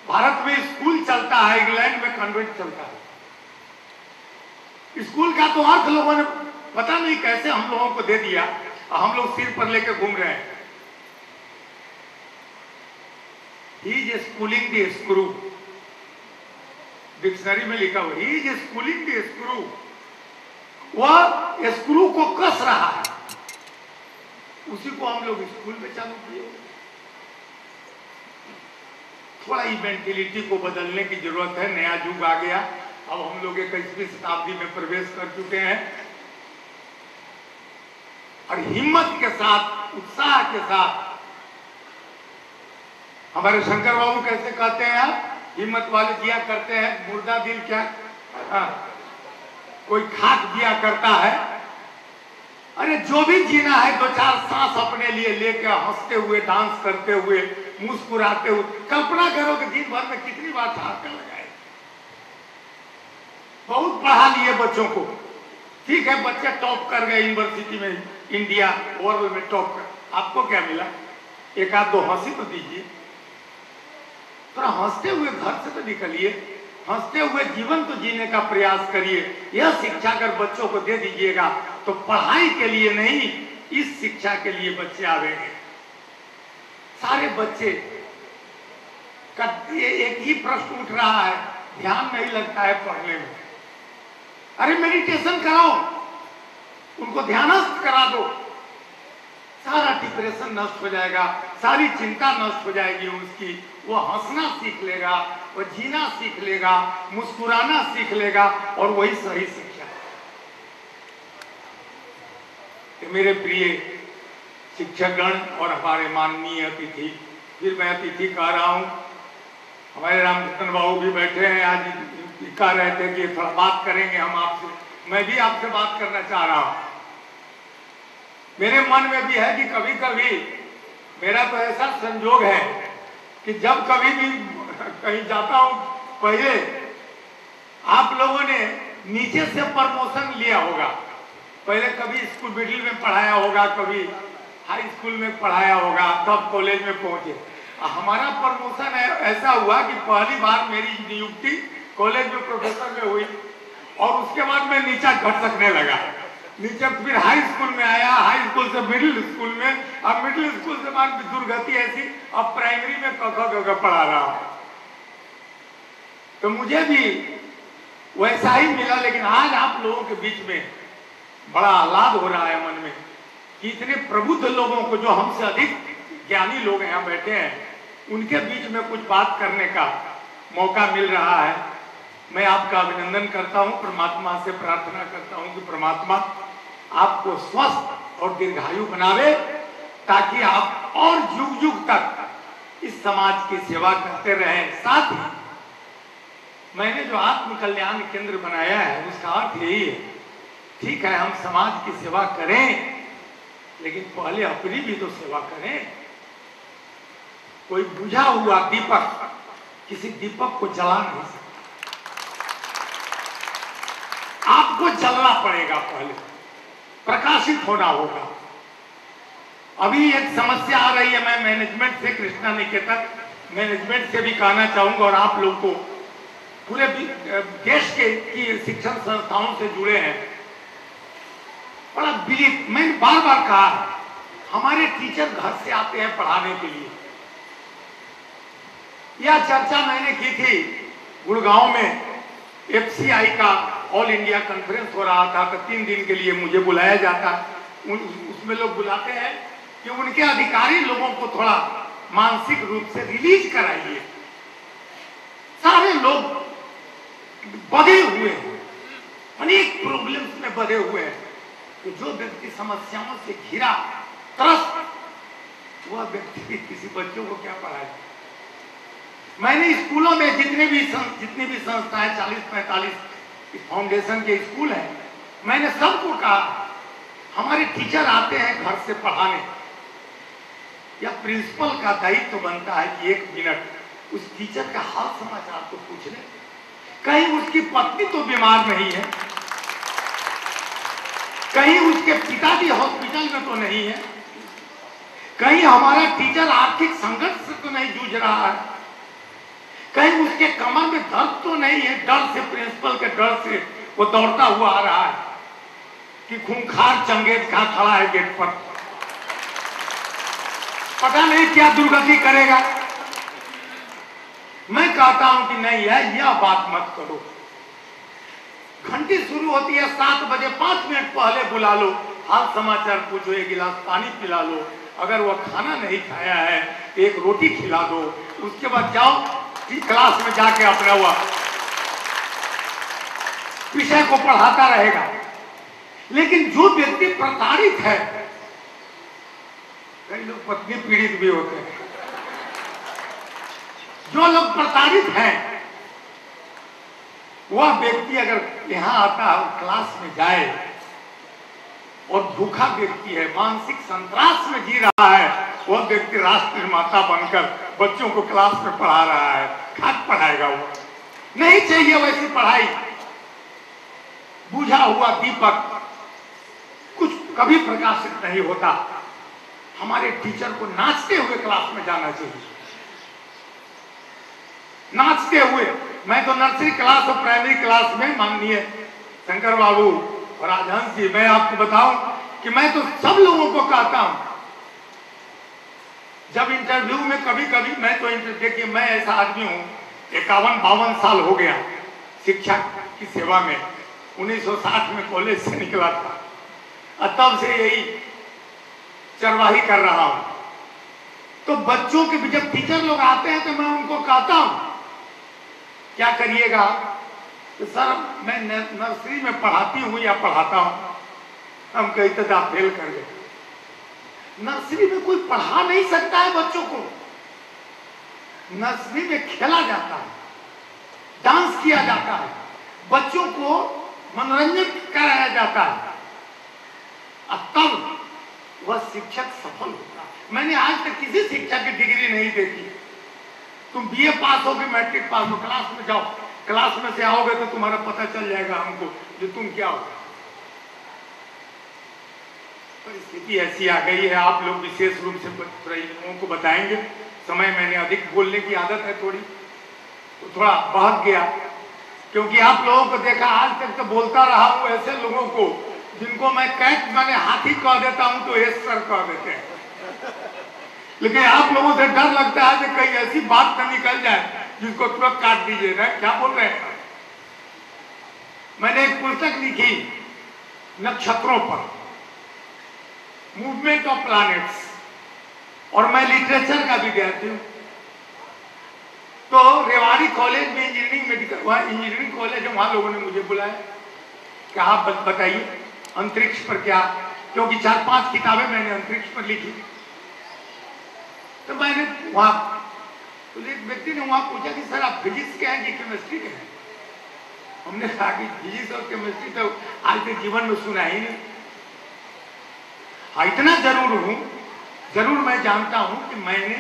भारत में स्कूल चलता है, इंग्लैंड में कन्वेंट चलता है। स्कूल का तो अर्थ लोगों ने पता नहीं कैसे हम लोगों को दे दिया, और हम लोग सिर पर लेकर घूम रहे हैं। He is schooling the screw, dictionary में लिखा हुआ, he is schooling the screw, वह स्क्रू को कस रहा है, उसी को हम लोग स्कूल में चालू किए। थोड़ा ही मेंटेलिटी को बदलने की जरूरत है, नया युग आ गया, अब हम लोग 21वीं शताब्दी में प्रवेश कर चुके हैं, और हिम्मत के साथ, उत्साह के साथ, हमारे शंकर बाबू कैसे कहते हैं, आप हिम्मत वाले दिया करते हैं, मुर्दा दिल क्या, कोई खाक दिया करता है। अरे जो भी जीना है, दो चार सांस अपने लिए लेकर हंसते हुए, डांस करते हुए, मुस्कुराते हुए, कल्पना करो कि दिन भर में कितनी बार ठहाका लगाए। बहुत पढ़ा लिए बच्चों को, ठीक है, बच्चे टॉप कर गए यूनिवर्सिटी में, इंडिया वर्ल्ड में टॉप कर, आपको क्या मिला? एक आध दो हंसी तो दीजिए, थोड़ा हंसते हुए घर से तो निकलिए, हंसते हुए जीवन तो जीने का प्रयास करिए। यह शिक्षा अगर बच्चों को दे दीजिएगा तो पढ़ाई के लिए नहीं, इस शिक्षा के लिए बच्चे आवेंगे। सारे बच्चे का एक ही प्रश्न उठ रहा है, ध्यान नहीं लगता है पढ़ने में। अरे मेडिटेशन कराओ, उनको ध्यानस्थ करा दो, सारा डिप्रेशन नष्ट हो जाएगा, सारी चिंता नष्ट हो जाएगी उसकी। वो हंसना सीख लेगा, वो जीना सीख लेगा, मुस्कुराना सीख लेगा, और वही सही शिक्षा है। तो मेरे प्रिय शिक्षकगण और हमारे माननीय अतिथि, फिर मैं अतिथि कह रहा हूँ, हमारे रामकृष्ण बाबू भी बैठे हैं, आज कह रहे थे कि थोड़ा बात करेंगे हम आपसे। मैं भी आपसे बात करना चाह रहा हूँ। मेरे मन में भी है कि कभी कभी मेरा तो ऐसा संजोग है कि जब कभी भी कहीं जाता हूँ, पहले आप लोगों ने नीचे से प्रमोशन लिया होगा, पहले कभी स्कूल मिडिल में पढ़ाया होगा, कभी हाई स्कूल में पढ़ाया होगा, तब कॉलेज में पहुंचे। हमारा प्रमोशन ऐसा हुआ कि पहली बार मेरी नियुक्ति कॉलेज में प्रोफेसर में हुई, और उसके बाद मैं नीचा घटकने लगा, नीचे फिर हाई स्कूल में आया, हाई स्कूल से मिडिल स्कूल में, अब मिडिल स्कूल से मान दुर्गति ऐसी, अब प्राइमरी में क ख पढ़ा रहा हूं। तो मुझे भी वैसा ही मिला, लेकिन आज आप लोगों के बीच में बड़ा आह्लाद हो रहा है मन में कि इतने प्रबुद्ध लोगों को, जो हमसे अधिक ज्ञानी लोग यहाँ बैठे हैं, उनके बीच में कुछ बात करने का मौका मिल रहा है। मैं आपका अभिनंदन करता हूँ, परमात्मा से प्रार्थना करता हूँ कि परमात्मा आपको स्वस्थ और दीर्घायु बनावे, ताकि आप और युग युग तक इस समाज की सेवा करते रहें। साथ ही मैंने जो आत्म कल्याण केंद्र बनाया है, उसका अर्थ यही है, ठीक है हम समाज की सेवा करें, लेकिन पहले अपनी भी तो सेवा करें। कोई बुझा हुआ दीपक किसी दीपक को जला नहीं सकता, आपको जलना पड़ेगा, पहले प्रकाशित होना होगा। अभी एक समस्या आ रही है, मैं मैनेजमेंट से, कृष्णा निकेतन मैनेजमेंट से भी कहना चाहूंगा, और आप लोग को पूरे देश की शिक्षण संस्थाओं से जुड़े हैं, बड़ा बिलीव, मैंने बार बार कहा, हमारे टीचर घर से आते हैं पढ़ाने के लिए। यह चर्चा मैंने की थी गुड़गांव में, FCI का ऑल इंडिया कॉन्फ्रेंस हो रहा था, तो 3 दिन के लिए मुझे बुलाया जाता। उसमें लोग बुलाते हैं कि उनके अधिकारी लोगों को थोड़ा मानसिक रूप से रिलीज कराइए। सारे लोग बधे हुए हैं, अनेक प्रॉब्लम्स में बधे हुए हैं। तो जो व्यक्ति समस्याओं से घिरा, त्रस्त, वह व्यक्ति किसी बच्चों को क्या पढ़ाए। मैंने स्कूलों में जितनी भी संस्थाएं, 40-45 फाउंडेशन के स्कूल हैं, मैंने सबको कहा, हमारे टीचर आते हैं घर से पढ़ाने, या प्रिंसिपल का दायित्व बनता है कि 1 मिनट उस टीचर का हाल समाचार तो पूछ ले, कहीं उसकी पत्नी तो बीमार नहीं है, कहीं उसके पिताजी हॉस्पिटल में तो नहीं है, कहीं हमारा टीचर आर्थिक संकट से तो नहीं जूझ रहा है, कहीं उसके कमर में दर्द तो नहीं है, डर से, प्रिंसिपल के डर से वो दौड़ता हुआ आ रहा है कि खूंखार चंगेज कहां खड़ा है गेट पर, पता नहीं क्या दुर्गति करेगा। मैं कहता हूं कि नहीं है, यह बात मत करो। घंटी शुरू होती है 7 बजे, 5 मिनट पहले बुला लो, हाल समाचार पूछो, एक गिलास पानी पिला लो, अगर वह खाना नहीं खाया है एक रोटी खिला दो, उसके बाद जाओ क्लास में जाके अपना हुआ विषय को पढ़ाता रहेगा। लेकिन जो व्यक्ति प्रताड़ित है, कई लोग पत्नी पीड़ित भी होते हैं, जो लोग प्रताड़ित हैं वह व्यक्ति अगर यहां आता है और क्लास में जाए, और भूखा व्यक्ति है, मानसिक संतरास में जी रहा है, वह व्यक्ति राष्ट्र निर्माता बनकर बच्चों को क्लास में पढ़ा रहा है, खाक पढ़ाएगा। वो नहीं चाहिए वैसी पढ़ाई। बुझा हुआ दीपक कुछ कभी प्रकाशित नहीं होता। हमारे टीचर को नाचते हुए क्लास में जाना चाहिए, नाचते हुए। मैं तो नर्सरी क्लास और प्राइमरी क्लास में माननीय शंकर बाबू और राजहंस जी, मैं आपको बताऊं कि मैं तो सब लोगों को कहता हूं, जब इंटरव्यू में कभी कभी, मैं तो देखिए मैं ऐसा आदमी हूं, 51-52 साल हो गया शिक्षा की सेवा में, 1960 में कॉलेज से निकला था और तब से यही चरवाही कर रहा हूं। तो बच्चों के जब टीचर लोग आते हैं तो मैं उनको कहता हूं क्या करिएगा, तो सर मैं नर्सरी में पढ़ाती हूँ या पढ़ाता हूँ। हम कहते थे आप फेल कर गए। नर्सरी में कोई पढ़ा नहीं सकता है बच्चों को। नर्सरी में खेला जाता है, डांस किया जाता है, बच्चों को मनोरंजन कराया जाता है, और तब वह शिक्षक सफल होता है। मैंने आज तक किसी शिक्षक की डिग्री नहीं देखी। तुम बीए पास हो कि मैट्रिक पास हो, क्लास में जाओ, क्लास में से आओगे तो तुम्हारा पता चल जाएगा हमको जो तुम क्या हो। परिस्थिति ऐसी आ गई है, आप लोग विशेष रूप से लोगों को बताएंगे। समय मैंने अधिक बोलने की आदत है थोड़ी, तो थोड़ा बहक गया, क्योंकि आप लोगों को देखा आज तक तो बोलता रहा हूं ऐसे लोगों को जिनको मैं कैट माने हाथी कह देता हूं तो एस सर कह देते हैं। लेकिन आप लोगों से डर लगता है कि कहीं ऐसी बात न निकल जाए जिसको तुरंत काट दीजिएगा, क्या बोल रहे हैं। मैंने एक पुस्तक लिखी नक्षत्रों पर, मूवमेंट ऑफ प्लैनेट्स, और मैं लिटरेचर का विद्यार्थी हूं। तो रेवाड़ी कॉलेज में इंजीनियरिंग मेडिकल, वहां इंजीनियरिंग कॉलेज है, वहां लोगों ने मुझे बुलाया कि आप बताइए अंतरिक्ष पर क्या, क्योंकि 4-5 किताबें मैंने अंतरिक्ष पर लिखी। तो मैंने वहां, तो एक व्यक्ति ने वहां पूछा कि सर आप फिजिक्स के हैं कि केमिस्ट्री के हैं। हमने कहा कि फिजिक्स और केमिस्ट्री तो आज तक जीवन में सुना ही नहीं। हाँ, इतना जरूर हूं, जरूर मैं जानता हूं कि मैंने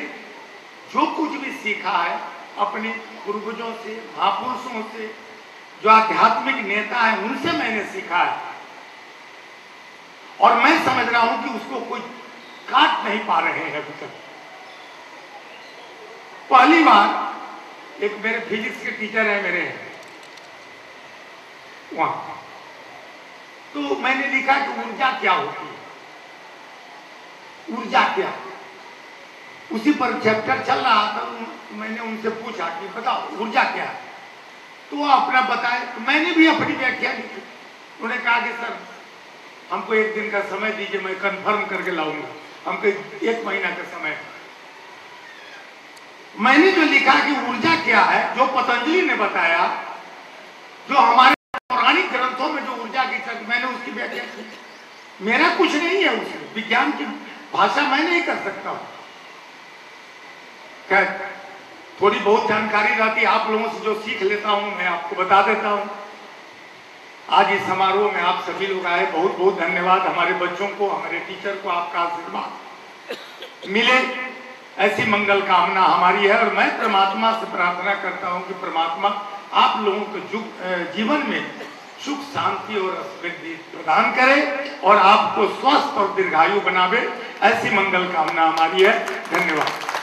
जो कुछ भी सीखा है अपने पूर्वजों से, महापुरुषों से, जो आध्यात्मिक नेता है उनसे मैंने सीखा है, और मैं समझ रहा हूं कि उसको कोई काट नहीं पा रहे हैं अभी तक। पहली बार एक मेरे फिजिक्स के टीचर है मेरे वहां, तो मैंने लिखा कि ऊर्जा क्या होती है, ऊर्जा क्या। उसी पर चैप्टर चल रहा था, तो मैंने उनसे पूछा कि बताओ ऊर्जा क्या है, तो वो अपना बताए। तो मैंने भी अपनी व्याख्या लिखी। उन्होंने कहा कि सर हमको 1 दिन का समय दीजिए, मैं कंफर्म करके लाऊंगा। हमको 1 महीना का समय। मैंने जो लिखा कि ऊर्जा क्या है, जो पतंजलि ने बताया, जो हमारे पौराणिक ग्रंथों में जो ऊर्जा की चर्चा, मैंने उसकी व्याख्या की। मेरा कुछ नहीं है उसमें, विज्ञान की भाषा मैं नहीं कर सकता हूं। थोड़ी बहुत जानकारी रहती, आप लोगों से जो सीख लेता हूं मैं आपको बता देता हूं। आज इस समारोह में आप सभी लोग आए, बहुत बहुत धन्यवाद। हमारे बच्चों को, हमारे टीचर को आपका आशीर्वाद मिले, ऐसी मंगल कामना हमारी है। और मैं परमात्मा से प्रार्थना करता हूं कि परमात्मा आप लोगों को जीवन में सुख, शांति और समृद्धि प्रदान करे और आपको स्वस्थ और दीर्घायु बनावे, ऐसी मंगल कामना हमारी है। धन्यवाद।